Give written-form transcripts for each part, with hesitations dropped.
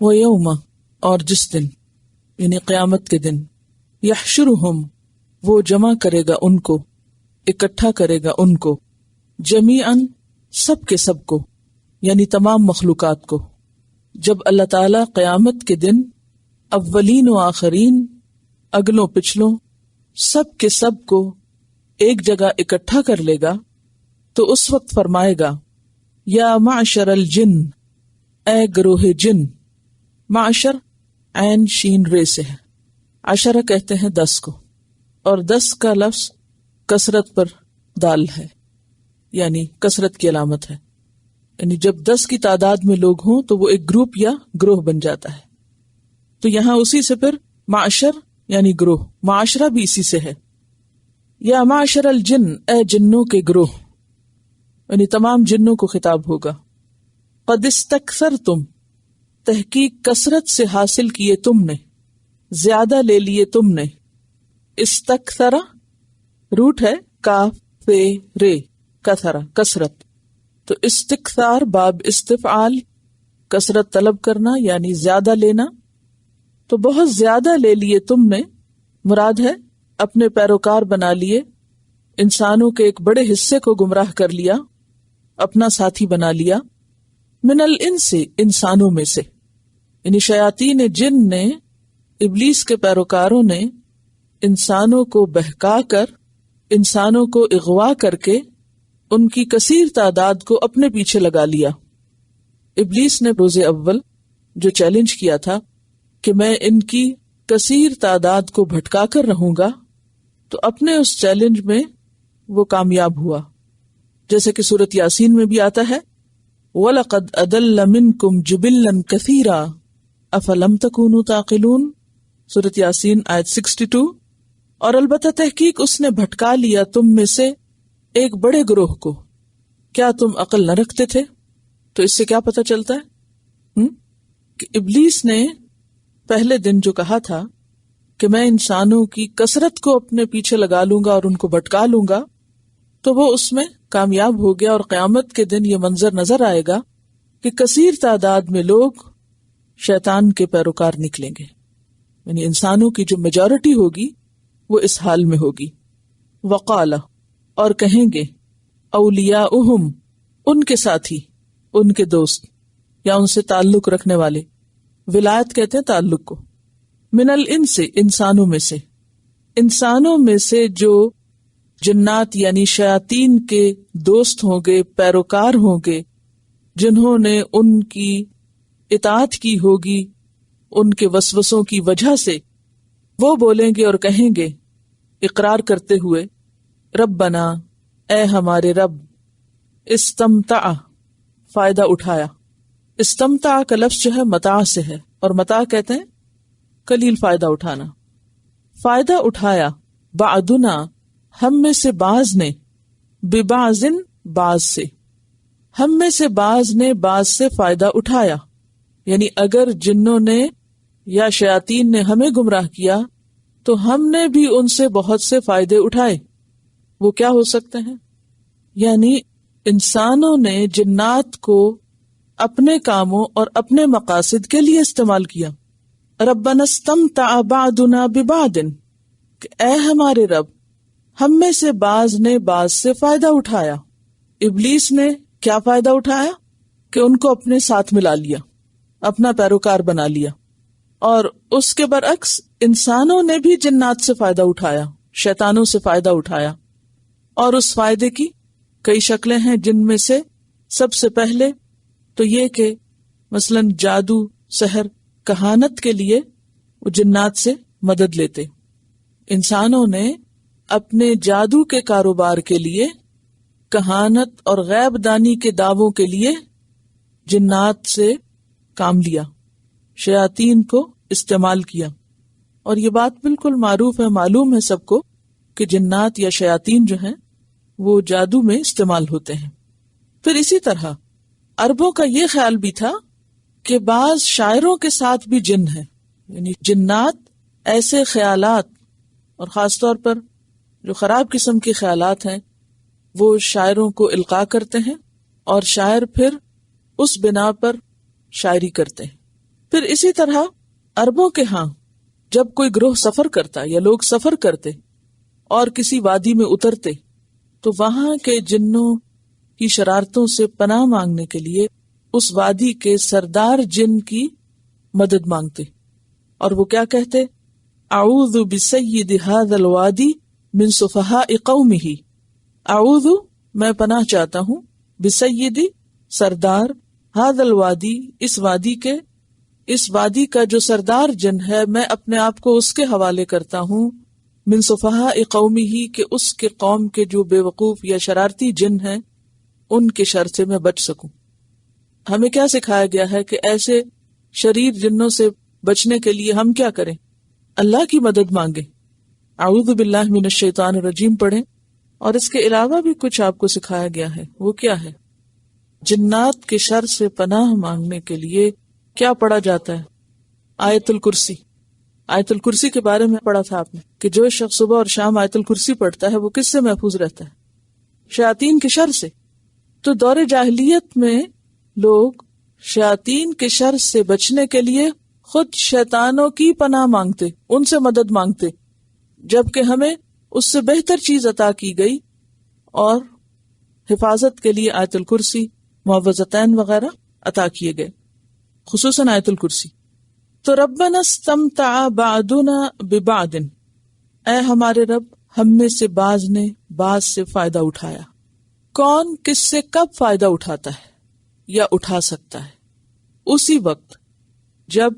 وَيَوْمَ اور جس دن یعنی قیامت کے دن یحشرہم وہ جمع کرے گا ان کو، اکٹھا کرے گا ان کو، جمیعاً سب کے سب کو یعنی تمام مخلوقات کو. جب اللہ تعالی قیامت کے دن اولین و آخرین، اگلوں پچھلوں، سب کے سب کو ایک جگہ اکٹھا کر لے گا تو اس وقت فرمائے گا یا معشر الجن، اے گروہ جن. معشر عین شین رے سے ہے، عشرہ کہتے ہیں 10 کو، اور 10 کا لفظ کثرت پر دال ہے، یعنی کثرت کی علامت ہے. یعنی جب 10 کی تعداد میں لوگ ہوں تو وہ ایک گروپ یا گروہ بن جاتا ہے. تو یہاں اسی سے پھر معشر یعنی گروہ، معاشرہ بھی اسی سے ہے. یا معشر الجن، اے جنوں کے گروہ، یعنی تمام جنوں کو خطاب ہوگا. قد استکثرتم، تحقیق کثرت سے حاصل کیے تم نے، زیادہ لے لیے تم نے. استکثر روٹ ہے کاف فے رے، کثرہ کثرت، تو استکثار باب استفعال، کثرت طلب کرنا یعنی زیادہ لینا. تو بہت زیادہ لے لیے تم نے، مراد ہے اپنے پیروکار بنا لیے، انسانوں کے ایک بڑے حصے کو گمراہ کر لیا، اپنا ساتھی بنا لیا. من الانس، انسانوں میں سے، یعنی شیاطین جن نے، ابلیس کے پیروکاروں نے انسانوں کو بہکا کر، انسانوں کو اغوا کر کے ان کی کثیر تعداد کو اپنے پیچھے لگا لیا. ابلیس نے روز اول جو چیلنج کیا تھا کہ میں ان کی کثیر تعداد کو بھٹکا کر رہوں گا، تو اپنے اس چیلنج میں وہ کامیاب ہوا، جیسے کہ سورۃ یاسین میں بھی آتا ہے وَلَقَدْ أَضَلَّ مِنْكُمْ جِبِلًّا كَثِيرًا أَفَلَمْ تَكُونُوا تَعْقِلُونَ، سورۃ یاسین آیت 62. اور البتہ تحقیق اس نے بھٹکا لیا تم میں سے ایک بڑے گروہ کو، کیا تم عقل نہ رکھتے تھے؟ تو اس سے کیا پتہ چلتا ہے کہ ابلیس نے پہلے دن جو کہا تھا کہ میں انسانوں کی کثرت کو اپنے پیچھے لگا لوں گا اور ان کو بھٹکا لوں گا، تو وہ اس میں کامیاب ہو گیا. اور قیامت کے دن یہ منظر نظر آئے گا کہ کثیر تعداد میں لوگ شیطان کے پیروکار نکلیں گے، یعنی انسانوں کی جو میجورٹی ہوگی وہ اس حال میں ہوگی. وقال، اور کہیں گے، اولیاؤہم، ان کے ساتھی، ان کے دوست یا ان سے تعلق رکھنے والے، ولایت کہتے ہیں تعلق کو، من الانس، انسانوں میں سے، انسانوں میں سے جو جنات یعنی شیاطین کے دوست ہوں گے، پیروکار ہوں گے، جنہوں نے ان کی اطاعت کی ہوگی ان کے وسوسوں کی وجہ سے، وہ بولیں گے اور کہیں گے اقرار کرتے ہوئے ربنا، اے ہمارے رب، استمتع، فائدہ اٹھایا. استمتع کا لفظ جو ہے متاع سے ہے، اور متاع کہتے ہیں قلیل فائدہ اٹھانا. فائدہ اٹھایا بعضنا، ہم میں سے بعض نے، ببعض، بعض سے، ہم میں سے بعض نے بعض سے فائدہ اٹھایا. یعنی اگر جنوں نے یا شیاطین نے ہمیں گمراہ کیا تو ہم نے بھی ان سے بہت سے فائدے اٹھائے. وہ کیا ہو سکتے ہیں؟ یعنی انسانوں نے جنات کو اپنے کاموں اور اپنے مقاصد کے لیے استعمال کیا. ربنا استمتع بعضنا ببعض، کہ اے ہمارے رب، ہم میں سے بعض نے بعض سے فائدہ اٹھایا. ابلیس نے کیا فائدہ اٹھایا؟ کہ ان کو اپنے ساتھ ملا لیا، اپنا پیروکار بنا لیا. اور اس کے برعکس انسانوں نے بھی جنات سے فائدہ اٹھایا، شیطانوں سے فائدہ اٹھایا. اور اس فائدے کی کئی شکلیں ہیں، جن میں سے سب سے پہلے تو یہ کہ مثلاً جادو، سحر، کہانت کے لیے وہ جنات سے مدد لیتے. انسانوں نے اپنے جادو کے کاروبار کے لیے، کہانت اور غیب دانی کے دعووں کے لیے جنات سے کام لیا، شیاطین کو استعمال کیا. اور یہ بات بالکل معروف ہے، معلوم ہے سب کو کہ جنات یا شیاطین جو ہیں وہ جادو میں استعمال ہوتے ہیں. پھر اسی طرح عربوں کا یہ خیال بھی تھا کہ بعض شاعروں کے ساتھ بھی جن ہیں، یعنی جنات ایسے خیالات، اور خاص طور پر جو خراب قسم کے خیالات ہیں، وہ شاعروں کو القاء کرتے ہیں، اور شاعر پھر اس بنا پر شاعری کرتے ہیں. پھر اسی طرح عربوں کے ہاں جب کوئی گروہ سفر کرتا یا لوگ سفر کرتے اور کسی وادی میں اترتے تو وہاں کے جنوں کی شرارتوں سے پناہ مانگنے کے لیے اس وادی کے سردار جن کی مدد مانگتے، اور وہ کیا کہتے؟ اعوذ بسید ھذا الوادی من سفہاء قومہ، اعوذ میں پناہ چاہتا ہوں، بسید سردار، ھذا الوادی اس وادی کے، اس وادی کا جو سردار جن ہے میں اپنے آپ کو اس کے حوالے کرتا ہوں، من سفہاء قومہ کہ اس کے قوم کے جو بے وقوف یا شرارتی جن ہیں ان کے شر سے میں بچ سکوں۔ ہمیں کیا سکھایا گیا ہے کہ ایسے شریر جنوں سے بچنے کے لیے ہم کیا کریں؟ اللہ کی مدد مانگیں، اعوذ باللہ من الشیطان الرجیم پڑھیں، اور اس کے علاوہ بھی کچھ آپ کو سکھایا گیا ہے۔ وہ کیا ہے؟ جنات کے شر سے پناہ مانگنے کے لیے کیا پڑھا جاتا ہے؟ آیت الکرسی۔ آیت الکرسی کے بارے میں پڑھا تھا آپ نے کہ جو شخص صبح اور شام آیت الکرسی پڑھتا ہے وہ کس سے محفوظ رہتا ہے؟ شیاطین کے شر سے۔ تو دور جاہلیت میں لوگ شیاطین کے شر سے بچنے کے لیے خود شیطانوں کی پناہ مانگتے، ان سے مدد مانگتے، جبکہ ہمیں اس سے بہتر چیز عطا کی گئی اور حفاظت کے لیے آیت الکرسی، معوذتین وغیرہ عطا کیے گئے، خصوصاً آیت الکرسی۔ تو ربنا استمتع بعضنا ببعض، اے ہمارے رب ہم میں سے بعض نے بعض سے فائدہ اٹھایا۔ کون کس سے کب فائدہ اٹھاتا ہے یا اٹھا سکتا ہے؟ اسی وقت جب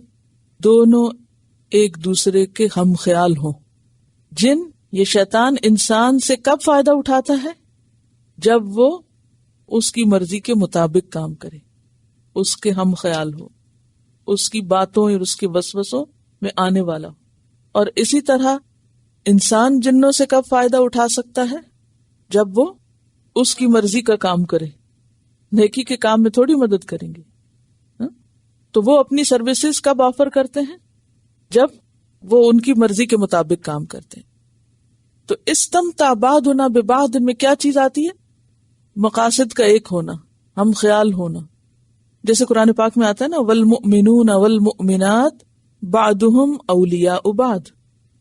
دونوں ایک دوسرے کے ہم خیال ہوں۔ جن یہ شیطان انسان سے کب فائدہ اٹھاتا ہے؟ جب وہ اس کی مرضی کے مطابق کام کرے، اس کے ہم خیال ہو، اس کی باتوں اور اس کے وسوسوں میں آنے والا ہو۔ اور اسی طرح انسان جنوں سے کب فائدہ اٹھا سکتا ہے؟ جب وہ اس کی مرضی کا کام کرے، نیکی کے کام میں تھوڑی مدد کریں گے۔ تو وہ اپنی سروسز کب آفر کرتے ہیں؟ جب وہ ان کی مرضی کے مطابق کام کرتے ہیں۔ تو استمتع بعضنا ببعض میں کیا چیز آتی ہے؟ مقاصد کا ایک ہونا، ہم خیال ہونا۔ جیسے قرآن پاک میں آتا ہے نا، والمؤمنون والمؤمنات بعضهم اولیاء بعض،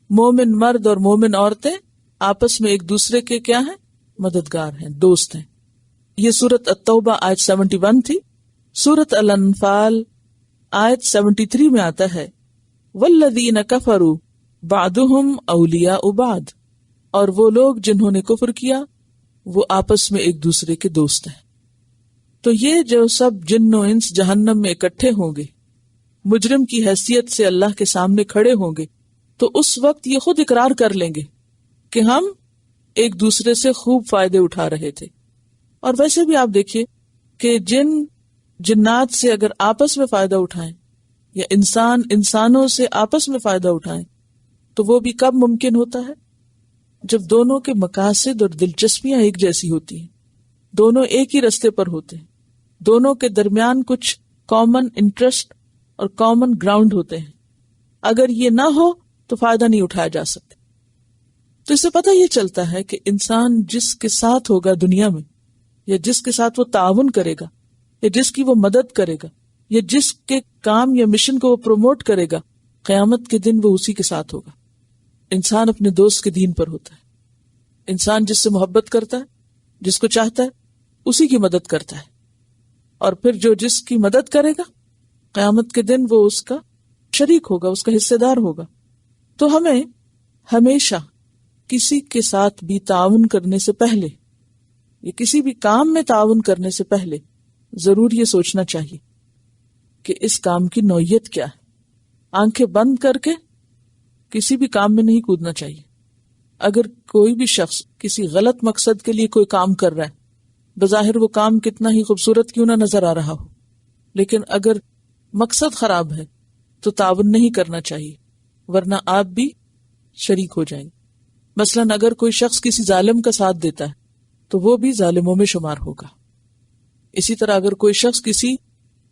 مومن مرد اور مومن عورتیں آپس میں ایک دوسرے کے کیا ہیں؟ مددگار ہیں، دوست ہیں۔ یہ سورۃ التوبہ آیت 71 تھی۔ سورۃ الانفال آیت 73 میں آتا ہے والذین کفروا بعضهم اولیاء بعض، اور وہ لوگ جنہوں نے کفر کیا وہ آپس میں ایک دوسرے کے دوست ہیں۔ تو یہ جو سب جن و انس جہنم میں اکٹھے ہوں گے، مجرم کی حیثیت سے اللہ کے سامنے کھڑے ہوں گے، تو اس وقت یہ خود اقرار کر لیں گے کہ ہم ایک دوسرے سے خوب فائدے اٹھا رہے تھے۔ اور ویسے بھی آپ دیکھیے کہ جنات سے اگر آپس میں فائدہ اٹھائیں یا انسان انسانوں سے آپس میں فائدہ اٹھائیں تو وہ بھی کب ممکن ہوتا ہے؟ جب دونوں کے مقاصد اور دلچسپیاں ایک جیسی ہوتی ہیں، دونوں ایک ہی رستے پر ہوتے ہیں، دونوں کے درمیان کچھ کامن انٹرسٹ اور کامن گراؤنڈ ہوتے ہیں۔ اگر یہ نہ ہو تو فائدہ نہیں اٹھایا جا سکتا۔ تو اس سے پتہ یہ چلتا ہے کہ انسان جس کے ساتھ ہوگا دنیا میں، یا جس کے ساتھ وہ تعاون کرے گا، یا جس کی وہ مدد کرے گا، یا جس کے کام یا مشن کو وہ پروموٹ کرے گا، قیامت کے دن وہ اسی کے ساتھ ہوگا۔ انسان اپنے دوست کے دین پر ہوتا ہے۔ انسان جس سے محبت کرتا ہے، جس کو چاہتا ہے، اسی کی مدد کرتا ہے، اور پھر جو جس کی مدد کرے گا قیامت کے دن وہ اس کا شریک ہوگا، اس کا حصے دار ہوگا۔ تو ہمیں ہمیشہ کسی کے ساتھ بھی تعاون کرنے سے پہلے یا کسی بھی کام میں تعاون کرنے سے پہلے ضرور یہ سوچنا چاہیے کہ اس کام کی نوعیت کیا ہے۔ آنکھیں بند کر کے کسی بھی کام میں نہیں کودنا چاہیے۔ اگر کوئی بھی شخص کسی غلط مقصد کے لیے کوئی کام کر رہا ہے، بظاہر وہ کام کتنا ہی خوبصورت کیوں نہ نظر آ رہا ہو، لیکن اگر مقصد خراب ہے تو تعاون نہیں کرنا چاہیے، ورنہ آپ بھی شریک ہو جائیں گے۔ مثلاً اگر کوئی شخص کسی ظالم کا ساتھ دیتا ہے تو وہ بھی ظالموں میں شمار ہوگا۔ اسی طرح اگر کوئی شخص کسی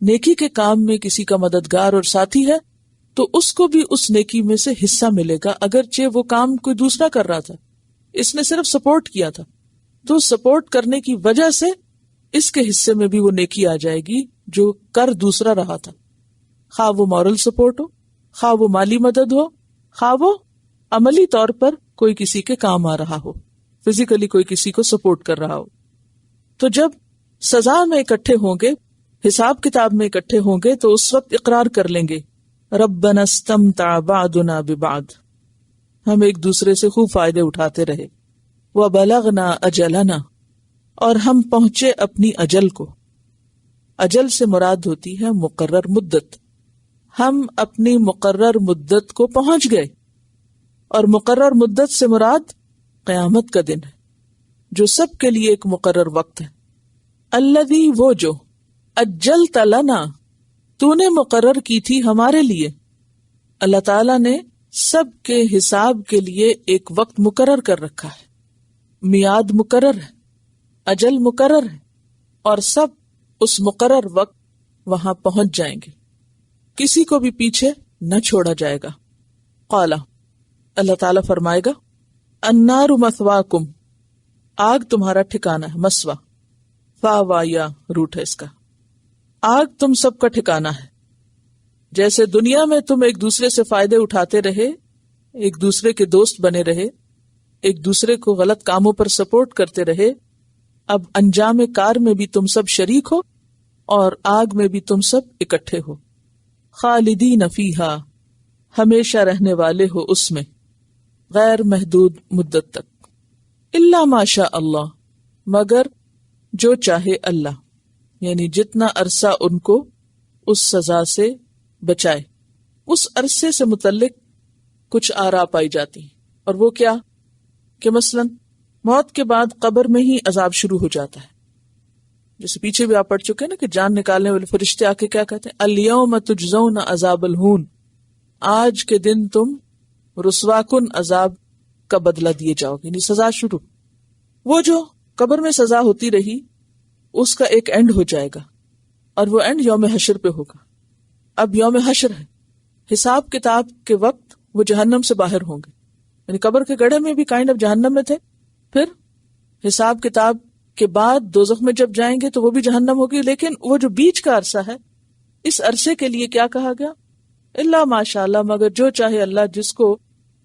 نیکی کے کام میں کسی کا مددگار اور ساتھی ہے تو اس کو بھی اس نیکی میں سے حصہ ملے گا، اگرچہ وہ کام کوئی دوسرا کر رہا تھا، اس نے صرف سپورٹ کیا تھا، تو سپورٹ کرنے کی وجہ سے اس کے حصے میں بھی وہ نیکی آ جائے گی جو کر دوسرا رہا تھا۔ خواہ وہ مورل سپورٹ ہو، خواہ وہ مالی مدد ہو، خواہ وہ عملی طور پر کوئی کسی کے کام آ رہا ہو، فزیکلی کوئی کسی کو سپورٹ کر رہا ہو۔ تو جب سزا میں اکٹھے ہوں گے، حساب کتاب میں اکٹھے ہوں گے، تو اس وقت اقرار کر لیں گے ربنا استمتع بعضنا ببعض، ہم ایک دوسرے سے خوب فائدے اٹھاتے رہے، وبلغنا اجلنا، اور ہم پہنچے اپنی اجل کو۔ اجل سے مراد ہوتی ہے مقرر مدت، ہم اپنی مقرر مدت کو پہنچ گئے، اور مقرر مدت سے مراد قیامت کا دن ہے جو سب کے لیے ایک مقرر وقت ہے۔ الذی، وہ جو، اجلت لنا، تو نے مقرر کی تھی ہمارے لیے۔ اللہ تعالیٰ نے سب کے حساب کے لیے ایک وقت مقرر کر رکھا ہے، میعاد مقرر ہے، اجل مقرر ہے، اور سب اس مقرر وقت وہاں پہنچ جائیں گے، کسی کو بھی پیچھے نہ چھوڑا جائے گا۔ قال، اللہ تعالیٰ فرمائے گا، النار مثواکم، آگ تمہارا ٹھکانہ ہے، مسوا، فاوا یا روٹ ہے اس کا، آگ تم سب کا ٹھکانہ ہے۔ جیسے دنیا میں تم ایک دوسرے سے فائدے اٹھاتے رہے، ایک دوسرے کے دوست بنے رہے، ایک دوسرے کو غلط کاموں پر سپورٹ کرتے رہے، اب انجام کار میں بھی تم سب شریک ہو اور آگ میں بھی تم سب اکٹھے ہو۔ خالدین فیہا، ہمیشہ رہنے والے ہو اس میں، غیر محدود مدت تک۔ الا ما شاء اللہ، مگر جو چاہے اللہ، یعنی جتنا عرصہ ان کو اس سزا سے بچائے۔ اس عرصے سے متعلق کچھ آراء پائی جاتی ہیں، اور وہ کیا کہ مثلا موت کے بعد قبر میں ہی عذاب شروع ہو جاتا ہے، جیسے پیچھے بھی آپ پڑھ چکے ہیں نا کہ جان نکالنے والے فرشتے آ کے کیا کہتے ہیں، الیوم تجزون عذاب الہون، آج کے دن تم رسوا کن عذاب کا بدلہ دیے جاؤ گے، یعنی سزا شروع۔ وہ جو قبر میں سزا ہوتی رہی اس کا ایک اینڈ ہو جائے گا، اور وہ اینڈ یوم حشر پہ ہوگا۔ اب یوم حشر ہے، حساب کتاب کے وقت وہ جہنم سے باہر ہوں گے، یعنی قبر کے گڑھے میں بھی کائنڈ آف جہنم میں تھے، پھر حساب کتاب کے بعد دوزخ میں جب جائیں گے تو وہ بھی جہنم ہوگی، لیکن وہ جو بیچ کا عرصہ ہے، اس عرصے کے لیے کیا کہا گیا، الا ماشاء اللہ، مگر جو چاہے اللہ، جس کو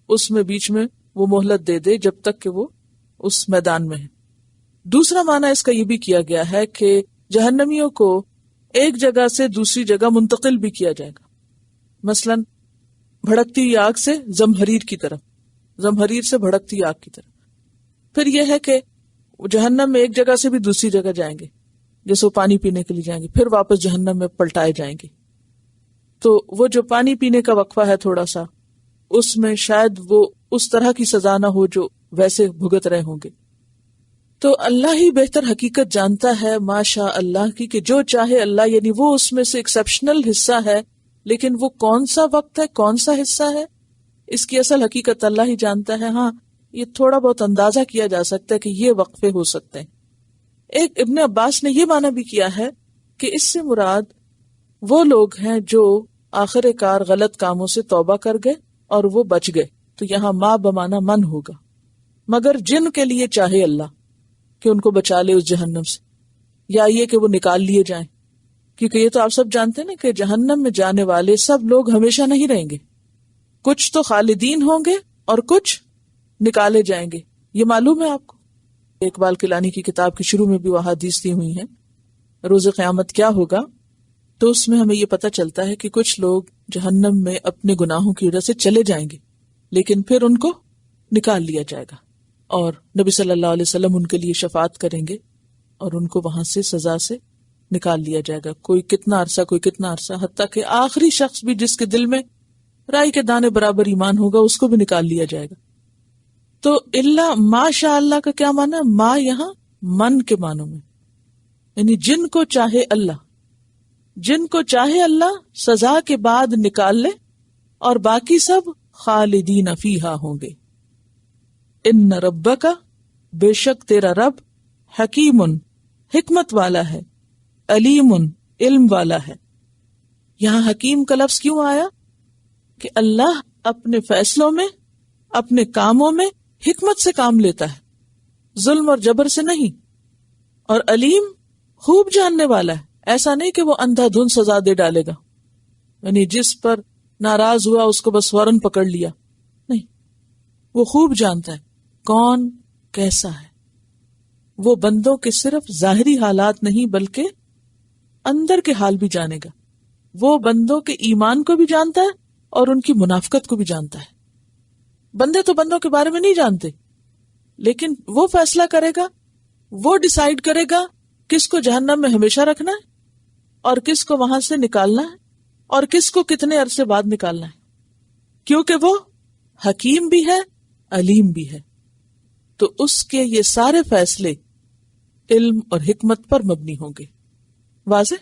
اس میں بیچ میں وہ مہلت دے دے جب تک کہ وہ اس میدان میں ہے۔ دوسرا معنی اس کا یہ بھی کیا گیا ہے کہ جہنمیوں کو ایک جگہ سے دوسری جگہ منتقل بھی کیا جائے گا، مثلا بھڑکتی آگ سے زمہریر کی طرف، زمہریر سے بھڑکتی آگ کی طرف۔ پھر یہ ہے کہ جہنم میں ایک جگہ سے بھی دوسری جگہ جائیں گے، جیسے وہ پانی پینے کے لیے جائیں گے، پھر واپس جہنم میں پلٹائے جائیں گے۔ تو وہ جو پانی پینے کا وقفہ ہے تھوڑا سا، اس میں شاید وہ اس طرح کی سزا نہ ہو جو ویسے بھگت رہے ہوں گے۔ تو اللہ ہی بہتر حقیقت جانتا ہے ماشاء اللہ کی، کہ جو چاہے اللہ، یعنی وہ اس میں سے ایکسیپشنل حصہ ہے، لیکن وہ کون سا وقت ہے، کون سا حصہ ہے، اس کی اصل حقیقت اللہ ہی جانتا ہے۔ ہاں، یہ تھوڑا بہت اندازہ کیا جا سکتا ہے کہ یہ وقفے ہو سکتے ہیں۔ ایک ابن عباس نے یہ معنی بھی کیا ہے کہ اس سے مراد وہ لوگ ہیں جو آخر کار غلط کاموں سے توبہ کر گئے اور وہ بچ گئے، تو یہاں ما بمانا من ہوگا، مگر جن کے لیے چاہے اللہ کہ ان کو بچا لے اس جہنم سے، یا یہ کہ وہ نکال لیے جائیں، کیونکہ یہ تو آپ سب جانتے ہیں نا کہ جہنم میں جانے والے سب لوگ ہمیشہ نہیں رہیں گے، کچھ تو خالدین ہوں گے اور کچھ نکالے جائیں گے۔ یہ معلوم ہے آپ کو، اقبال کیلانی کی کتاب کے شروع میں بھی وہ احادیث دی ہوئی ہیں روز قیامت کیا ہوگا، تو اس میں ہمیں یہ پتہ چلتا ہے کہ کچھ لوگ جہنم میں اپنے گناہوں کی وجہ سے چلے جائیں گے، لیکن پھر ان کو نکال لیا جائے گا، اور نبی صلی اللہ علیہ وسلم ان کے لیے شفاعت کریں گے اور ان کو وہاں سے سزا سے نکال لیا جائے گا، کوئی کتنا عرصہ، کوئی کتنا عرصہ، حتیٰ کہ آخری شخص بھی جس کے دل میں رائی کے دانے برابر ایمان ہوگا اس کو بھی نکال لیا جائے گا۔ تو اللہ ما شاء اللہ کا کیا معنی ہے؟ ما یہاں من کے معنوں میں، یعنی جن کو چاہے اللہ، جن کو چاہے اللہ سزا کے بعد نکال لے، اور باقی سب خالدین فیہا ہوں گے۔ ان ربک، بے شک تیرا رب، حکیم، حکمت والا ہے، علیم، علم والا ہے۔ یہاں حکیم کا لفظ کیوں آیا؟ کہ اللہ اپنے فیصلوں میں، اپنے کاموں میں حکمت سے کام لیتا ہے، ظلم اور جبر سے نہیں۔ اور علیم، خوب جاننے والا ہے، ایسا نہیں کہ وہ اندھا دھند سزا دے ڈالے گا، یعنی جس پر ناراض ہوا اس کو بس فوراً پکڑ لیا، نہیں، وہ خوب جانتا ہے کون کیسا ہے. وہ بندوں کے صرف ظاہری حالات نہیں بلکہ اندر کے حال بھی جانے گا. وہ بندوں کے ایمان کو بھی جانتا ہے اور ان کی منافقت کو بھی جانتا ہے. بندے تو بندوں کے بارے میں نہیں جانتے، لیکن وہ فیصلہ کرے گا، وہ ڈیسائیڈ کرے گا کس کو جہنم میں ہمیشہ رکھنا ہے اور کس کو وہاں سے نکالنا ہے اور کس کو کتنے عرصے بعد نکالنا ہے، کیونکہ وہ حکیم بھی ہے، علیم بھی ہے. تو اس کے یہ سارے فیصلے علم اور حکمت پر مبنی ہوں گے. واضح؟